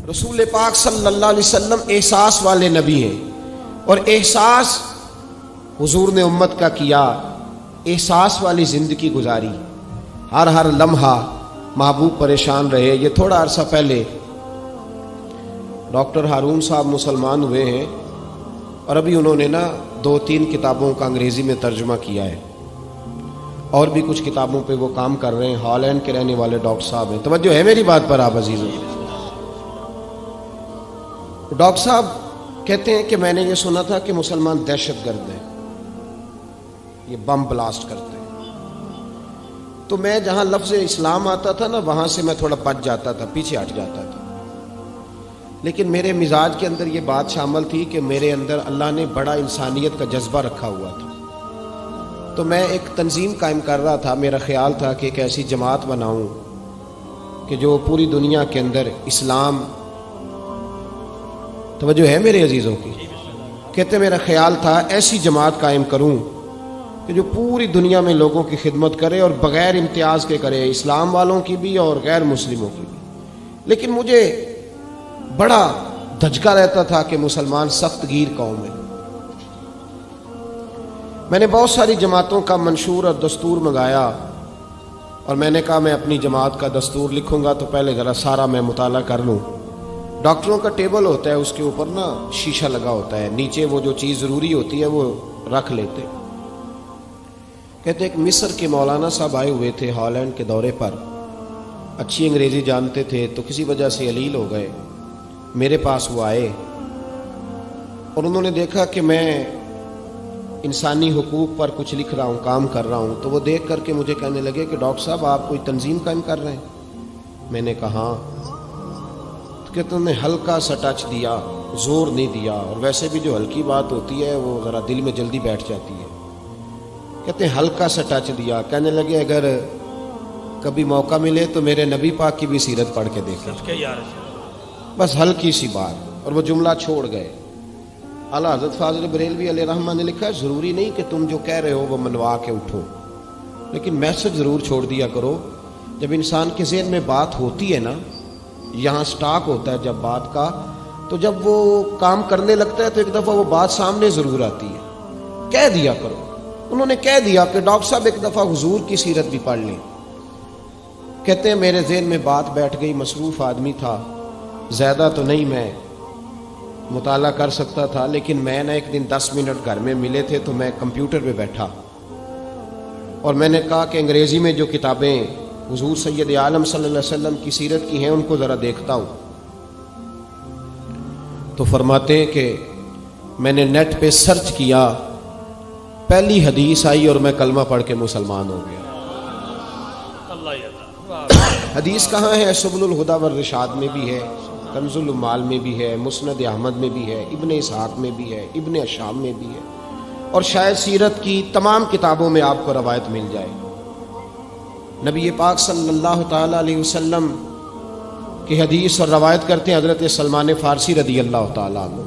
رسول پاک صلی اللہ علیہ وسلم احساس والے نبی ہیں، اور احساس حضور نے امت کا کیا، احساس والی زندگی گزاری، ہر لمحہ محبوب پریشان رہے۔ یہ تھوڑا عرصہ پہلے ڈاکٹر ہارون صاحب مسلمان ہوئے ہیں، اور ابھی انہوں نے 2-3 کتابوں کا انگریزی میں ترجمہ کیا ہے، اور بھی کچھ کتابوں پہ وہ کام کر رہے ہیں۔ ہالینڈ کے رہنے والے ڈاکٹر صاحب ہیں، توجہ ہے میری بات پر آپ عزیزوں؟ ڈاکٹر صاحب کہتے ہیں کہ میں نے یہ سنا تھا کہ مسلمان دہشت گرد ہیں، یہ بم بلاسٹ کرتے ہیں۔ تو میں جہاں لفظ اسلام آتا تھا وہاں سے میں تھوڑا بچ جاتا تھا، پیچھے ہٹ جاتا تھا، لیکن میرے مزاج کے اندر یہ بات شامل تھی کہ میرے اندر اللہ نے بڑا انسانیت کا جذبہ رکھا ہوا تھا۔ تو میں ایک تنظیم قائم کر رہا تھا، میرا خیال تھا کہ ایک ایسی جماعت بناؤں کہ جو پوری دنیا کے اندر اسلام، توجہ ہے میرے عزیزوں کی؟ کہتے میرا خیال تھا ایسی جماعت قائم کروں کہ جو پوری دنیا میں لوگوں کی خدمت کرے اور بغیر امتیاز کے کرے، اسلام والوں کی بھی اور غیر مسلموں کی بھی۔ لیکن مجھے بڑا دھچکا رہتا تھا کہ مسلمان سخت گیر قوم ہے۔ میں نے بہت ساری جماعتوں کا منشور اور دستور منگایا، اور میں نے کہا میں اپنی جماعت کا دستور لکھوں گا تو پہلے ذرا سارا میں مطالعہ کر لوں۔ ڈاکٹروں کا ٹیبل ہوتا ہے، اس کے اوپر شیشہ لگا ہوتا ہے، نیچے وہ جو چیز ضروری ہوتی ہے وہ رکھ لیتے۔ کہتے ایک مصر کے مولانا صاحب آئے ہوئے تھے ہالینڈ کے دورے پر، اچھی انگریزی جانتے تھے، تو کسی وجہ سے علیل ہو گئے۔ میرے پاس وہ آئے اور انہوں نے دیکھا کہ میں انسانی حقوق پر کچھ لکھ رہا ہوں، کام کر رہا ہوں، تو وہ دیکھ کر کے مجھے کہنے لگے کہ ڈاکٹر صاحب آپ کوئی تنظیم قائم کر رہے ہیں؟ میں نے کہا ہاں۔ تو کہتے انہوں نے ہلکا سا ٹچ دیا، زور نہیں دیا، اور ویسے بھی جو ہلکی بات ہوتی ہے وہ ذرا دل میں جلدی بیٹھ جاتی ہے۔ کہتے ہیں ہلکا سا ٹچ دیا، کہنے لگے اگر کبھی موقع ملے تو میرے نبی پاک کی بھی سیرت پڑھ کے دیکھیں، بس ہلکی سی بات، اور وہ جملہ چھوڑ گئے۔ اعلیٰ حضرت فاضل بریلوی علیہ رحمہ نے لکھا ہے ضروری نہیں کہ تم جو کہہ رہے ہو وہ منوا کے اٹھو، لیکن میسج ضرور چھوڑ دیا کرو۔ جب انسان کے ذہن میں بات ہوتی ہے یہاں سٹاک ہوتا ہے جب بات کا، تو جب وہ کام کرنے لگتا ہے تو ایک دفعہ وہ بات سامنے ضرور آتی ہے، کہہ دیا کرو۔ انہوں نے کہہ دیا کہ ڈاکٹر صاحب ایک دفعہ حضور کی سیرت بھی پڑھ لیں۔ کہتے ہیں میرے ذہن میں بات بیٹھ گئی، مصروف آدمی تھا، زیادہ تو نہیں میں مطالعہ کر سکتا تھا، لیکن میں ایک دن 10 منٹ گھر میں ملے تھے تو میں کمپیوٹر پہ بیٹھا، اور میں نے کہا کہ انگریزی میں جو کتابیں حضور سید عالم صلی اللہ علیہ وسلم کی سیرت کی ہیں ان کو ذرا دیکھتا ہوں۔ تو فرماتے ہیں کہ میں نے نیٹ پہ سرچ کیا، پہلی حدیث آئی اور میں کلمہ پڑھ کے مسلمان ہو گیا۔ حدیث کہاں ہے؟ سبل الہدی والرشاد میں بھی ہے، کنز المال میں بھی ہے، مسند احمد میں بھی ہے، ابن اسحاق میں بھی ہے، ابن اشام میں بھی ہے، اور شاید سیرت کی تمام کتابوں میں آپ کو روایت مل جائے۔ نبی پاک صلی اللہ تعالی علیہ وسلم کی حدیث اور روایت کرتے ہیں حضرت سلمان فارسی رضی اللہ تعالی عنہ،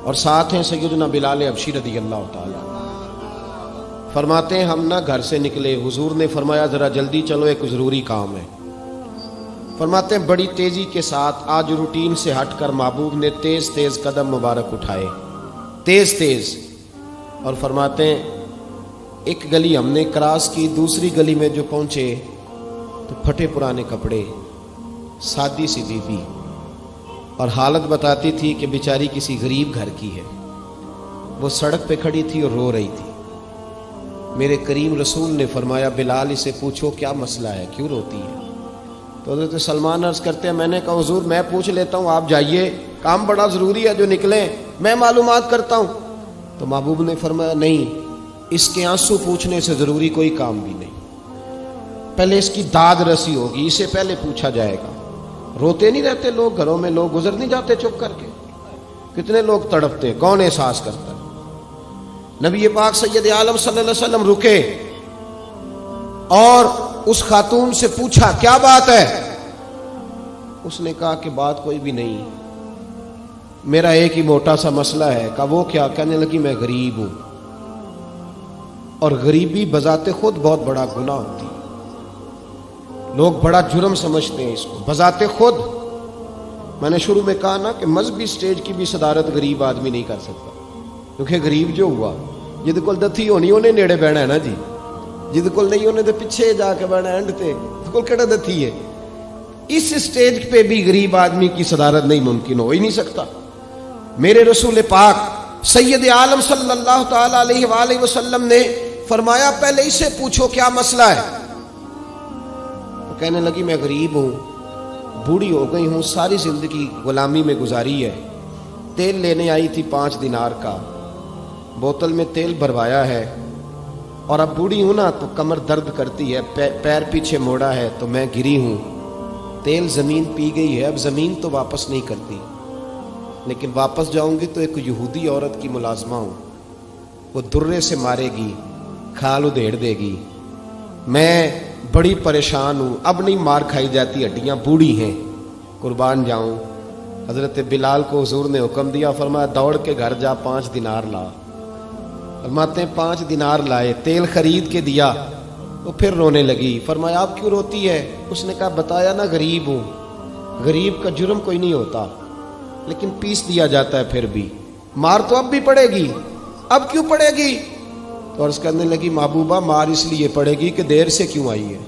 اور ساتھ ہیں سیدنا بلال حبشی رضی اللہ تعالی عنہ۔ فرماتے ہیں ہم گھر سے نکلے، حضور نے فرمایا ذرا جلدی چلو ایک ضروری کام ہے۔ فرماتے ہیں بڑی تیزی کے ساتھ آج روٹین سے ہٹ کر محبوب نے تیز تیز قدم مبارک اٹھائے، تیز تیز، اور فرماتے ہیں ایک گلی ہم نے کراس کی، دوسری گلی میں جو پہنچے تو پھٹے پرانے کپڑے، سادی سی بیوی، اور حالت بتاتی تھی کہ بیچاری کسی غریب گھر کی ہے۔ وہ سڑک پہ کھڑی تھی اور رو رہی تھی۔ میرے کریم رسول نے فرمایا بلال اسے پوچھو کیا مسئلہ ہے، کیوں روتی ہے؟ تو حضرت سلمان عرض کرتے ہیں میں نے کہا حضور میں پوچھ لیتا ہوں، آپ جائیے، کام بڑا ضروری ہے جو نکلیں، میں معلومات کرتا ہوں۔ تو محبوب نے فرمایا نہیں، اس کے آنسو پوچھنے سے ضروری کوئی کام بھی نہیں، پہلے اس کی داد رسی ہوگی، اسے پہلے پوچھا جائے گا۔ روتے نہیں رہتے لوگ گھروں میں، لوگ گزر نہیں جاتے چپ کر کے؟ کتنے لوگ تڑپتے، کون احساس کرتا ہے؟ نبی پاک سید عالم صلی اللہ علیہ وسلم رکے اور اس خاتون سے پوچھا کیا بات ہے؟ اس نے کہا کہ بات کوئی بھی نہیں، میرا ایک ہی موٹا سا مسئلہ ہے۔ کہا وہ کیا؟ کہنے لگی میں غریب ہوں، اور غریبی بذات خود بہت بڑا گناہ ہوتی ہے، لوگ بڑا جرم سمجھتے ہیں اس کو، بذات خود میں نے شروع میں کہا نا کہ مذہبی سٹیج کی بھی صدارت غریب آدمی نہیں کر سکتا، کیونکہ غریب جو ہوا جہد کول دتھی ہونی انہیں نیڑے بہنا ہے نا جی، جہد کول نہیں انہیں تو پیچھے جا کے بہنا اینڈ تے کول کیڑا دتھی ہے۔ اس سٹیج پہ بھی غریب آدمی کی صدارت نہیں ممکن ہو ہی نہیں سکتا۔ میرے رسول پاک سید عالم صلی اللہ تعالی علیہ وآلہ وسلم نے فرمایا پہلے اسے پوچھو کیا مسئلہ ہے۔ وہ کہنے لگی میں غریب ہوں، بوڑھی ہو گئی ہوں، ساری زندگی غلامی میں گزاری ہے، تیل لینے آئی تھی 5 دینار کا، بوتل میں تیل بھروایا ہے، اور اب بوڑھی ہوں نا تو کمر درد کرتی ہے، پیر پیچھے موڑا ہے تو میں گری ہوں، تیل زمین پی گئی ہے، اب زمین تو واپس نہیں کرتی، لیکن واپس جاؤں گی تو ایک یہودی عورت کی ملازمہ ہوں، وہ درے سے مارے گی، کھال ادھیڑ دے گی، میں بڑی پریشان ہوں، اب نہیں مار کھائی جاتی، ہڈیاں بوڑھی ہیں، قربان جاؤں۔ حضرت بلال کو حضور نے حکم دیا، فرمایا دوڑ کے گھر جا 5 دینار لا۔ فرماتے ہیں 5 دینار لائے، تیل خرید کے دیا، وہ پھر رونے لگی۔ فرمایا آپ کیوں روتی ہے؟ اس نے کہا بتایا نا غریب ہوں، غریب کا جرم کوئی نہیں ہوتا لیکن پیس دیا جاتا ہے، پھر بھی مار تو اب بھی پڑے گی، اب کیوں پڑے گی؟ تو عرض کرنے لگی محبوبہ مار اس لیے پڑے گی کہ دیر سے کیوں آئی ہے۔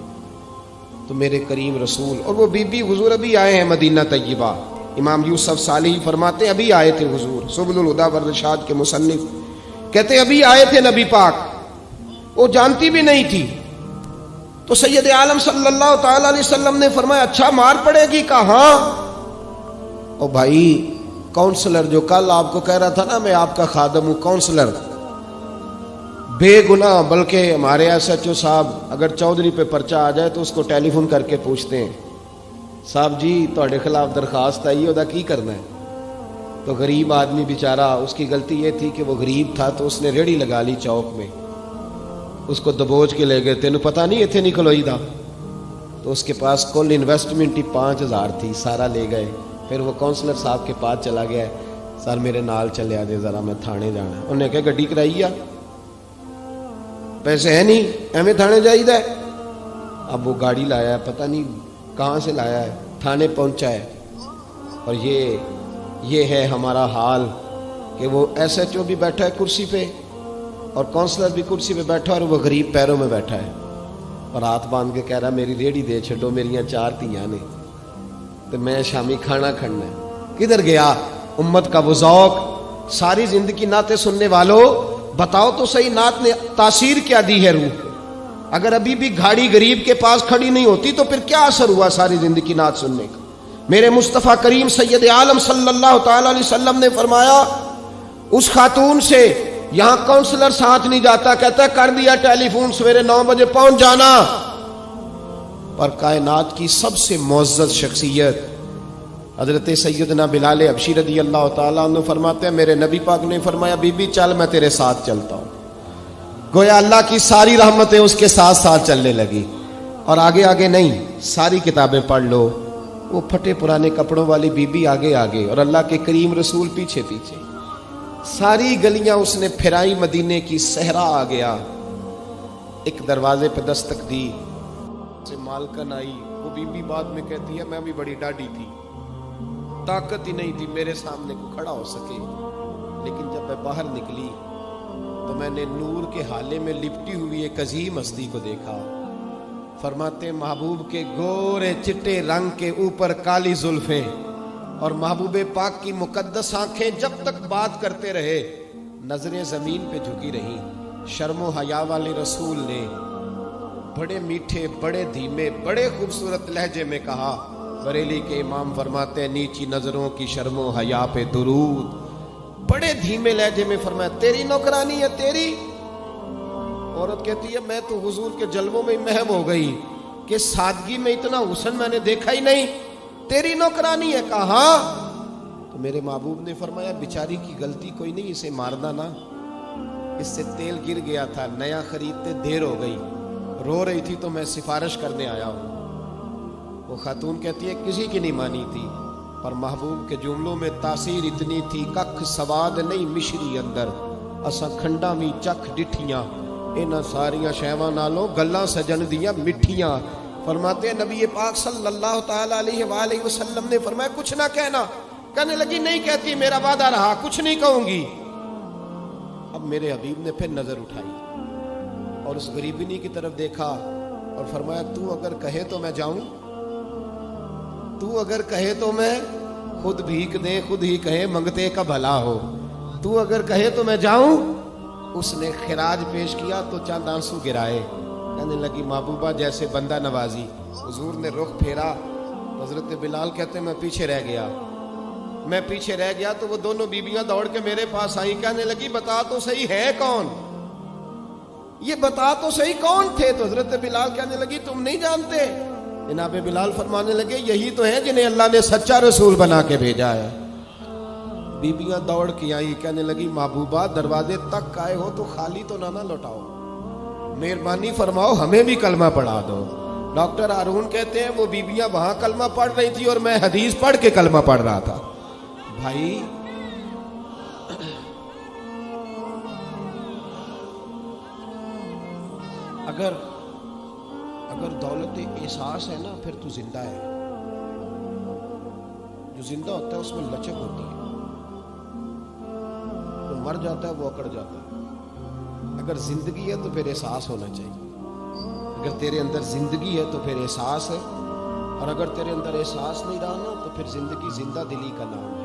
تو میرے کریم رسول اور وہ بی بی حضور ابھی آئے ہیں مدینہ طیبہ، امام یوسف صالحی فرماتے ہیں ابھی آئے تھے حضور، سبل الہدی والرشاد کے مصنف کہتے ہیں ابھی آئے تھے نبی پاک، وہ جانتی بھی نہیں تھی۔ تو سید عالم صلی اللہ تعالی علیہ وسلم نے فرمایا اچھا مار پڑے گی؟ کہا ہاں۔ او بھائی کونسلر جو کل آپ کو کہہ رہا تھا نا میں آپ کا خادم ہوں، کونسلر بے گناہ، بلکہ ہمارے SHO صاحب اگر چودھری پہ پرچہ آ جائے تو اس کو ٹیلی فون کر کے پوچھتے ہیں صاحب جی تہاڈے خلاف درخواست آئی ہے، کی کرنا ہے؟ تو غریب آدمی بیچارہ، اس کی غلطی یہ تھی کہ وہ غریب تھا تو اس نے ریڑھی لگا لی چوک میں، اس کو دبوچ کے لے گئے، تینوں پتہ نہیں اتنے نہیں کھلوئی دا، تو اس کے پاس کل انویسٹمنٹ ہی 5000 تھی، سارا لے گئے۔ پھر وہ کونسلر صاحب کے پاس چلا گیا، سر میرے نال چلے آ جائے ذرا میں تھانے جانا ہے۔ انہوں نے کہا گڈی کرائی آ، پیسے ہیں نہیں ایویں تھانے جائید ہے۔ اب وہ گاڑی لایا ہے، پتہ نہیں کہاں سے لایا ہے، تھانے پہنچا ہے، اور یہ ہے ہمارا حال کہ وہ SHO بھی بیٹھا ہے کرسی پہ اور کونسلر بھی کرسی پہ بیٹھا ہے، اور وہ غریب پیروں میں بیٹھا ہے اور ہاتھ باندھ کے کہہ رہا میری ریڑھی دے چھڈو، میریاں 4 دھیاں نے تو میں شامی کھانا کھڑنا ہے۔ کدھر گیا امت کا وہ ذوق؟ ساری زندگی نعتیں سننے والوں بتاؤ تو صحیح نعت نے تاثیر کیا دی ہے روح کو؟ اگر ابھی بھی گھاڑی غریب کے پاس کھڑی نہیں ہوتی تو پھر کیا اثر ہوا ساری زندگی نعت سننے کا؟ میرے مصطفیٰ کریم سید عالم صلی اللہ تعالی علیہ وسلم نے فرمایا اس خاتون سے یہاں کونسلر ساتھ نہیں جاتا، کہتا ہے کر دیا ٹیلی فون، سویرے 9 بجے پہنچ جانا۔ پر کائنات کی سب سے معزز شخصیت حضرت سیدنا بلال حبشی رضی اللہ تعالیٰ عنہ فرماتے ہیں میرے نبی پاک نے فرمایا بی بی چل میں تیرے ساتھ چلتا ہوں، گویا اللہ کی ساری رحمتیں اس کے ساتھ ساتھ چلنے لگی۔ اور آگے آگے نہیں، ساری کتابیں پڑھ لو، وہ پھٹے پرانے کپڑوں والی بی بی آگے آگے اور اللہ کے کریم رسول پیچھے پیچھے، ساری گلیاں اس نے پھرائی، مدینے کی صحرا آ گیا، ایک دروازے پہ دستک دی، سے مالکن آئی، وہ بی بی بعد میں کہتی ہے میں بھی بڑی ڈاڈی تھی، طاقت ہی نہیں تھی میرے سامنے کو کھڑا ہو سکے، لیکن جب میں باہر نکلی تو میں نے نور کے حالے میں لپٹی ہوئی ایک عظیم ہستی کو دیکھا۔ فرماتے محبوب کے گورے چٹے رنگ کے اوپر کالی زلفیں اور محبوب پاک کی مقدس آنکھیں جب تک بات کرتے رہے نظریں زمین پہ جھکی رہیں۔ شرم و حیا والے رسول نے بڑے میٹھے، بڑے دھیمے، بڑے خوبصورت لہجے میں کہا، بریلی کے امام فرماتے ہیں نیچی نظروں کی شرم و حیا پہ درود، بڑے دھیمے لہجے میں فرمایا تیری نوکرانی ہے تیری؟ عورت کہتی ہے میں تو حضور کے جلووں میں محو ہو گئی کہ سادگی میں اتنا حسن میں نے دیکھا ہی نہیں، تیری نوکرانی ہے؟ کہا ہاں۔ تو میرے محبوب نے فرمایا بیچاری کی غلطی کوئی نہیں، اسے مارنا نا، اس سے تیل گر گیا تھا، نیا خریدتے دیر ہو گئی، رو رہی تھی تو میں سفارش کرنے آیا ہوں۔ وہ خاتون کہتی ہے کسی کی نہیں مانی تھی، پر محبوب کے جملوں میں تاثیر اتنی تھی، ککھ سواد نہیں مشری اندر، اساں کھنڈا بھی چکھ ڈٹھیاں، انہاں ساریاں شیواں نالوں گلاں سجن دیاں مٹھیاں، فرماتے ہیں نبی پاک صلی اللہ تعالی علیہ وآلہ وسلم نے فرمایا کچھ نہ کہنا. کہنے لگی نہیں کہتی، میرا وعدہ رہا، کچھ نہیں کہوں گی. اب میرے حبیب نے پھر نظر اٹھائی اور اس غریبنی کی طرف دیکھا اور فرمایا تو اگر کہے تو میں جاؤں، تو اگر کہے تو میں خود بھیک دے، خود ہی کہے منگتے کا بھلا ہو، تو اگر کہے تو میں جاؤں. اس نے خراج پیش کیا تو چند آنسو گرائے. کہنے لگی محبوبہ جیسے بندہ نوازی. حضور نے رخ پھیرا. حضرت بلال کہتے ہیں میں پیچھے رہ گیا تو وہ دونوں بیبیاں دوڑ کے میرے پاس آئیں. کہنے لگی بتا تو صحیح ہے کون، یہ بتا تو صحیح کون تھے. تو حضرت بلال کہنے لگی تم نہیں جانتے. جناب بلال فرمانے لگے یہی تو ہیں جنہیں اللہ نے سچا رسول بنا کے بھیجا ہے. بیبیاں دوڑ کے آئیں. کہنے لگی محبوبہ دروازے تک آئے ہو تو خالی تو نہ لوٹاؤ، مہربانی فرماؤ ہمیں بھی کلمہ پڑھا دو. ڈاکٹر ہارون کہتے ہیں وہ بیبیاں وہاں کلمہ پڑھ رہی تھی اور میں حدیث پڑھ کے کلمہ پڑھ رہا تھا. بھائی اگر دولت احساس ہے نا پھر تو زندہ ہے. جو زندہ ہوتا ہے اس میں لچک ہوتی ہے، جو مر جاتا ہے وہ اکڑ جاتا ہے. اگر زندگی ہے تو پھر احساس ہونا چاہیے. اگر تیرے اندر زندگی ہے تو پھر احساس ہے، اور اگر تیرے اندر احساس نہیں رہا نا تو پھر زندگی زندہ دلی کا نام ہے.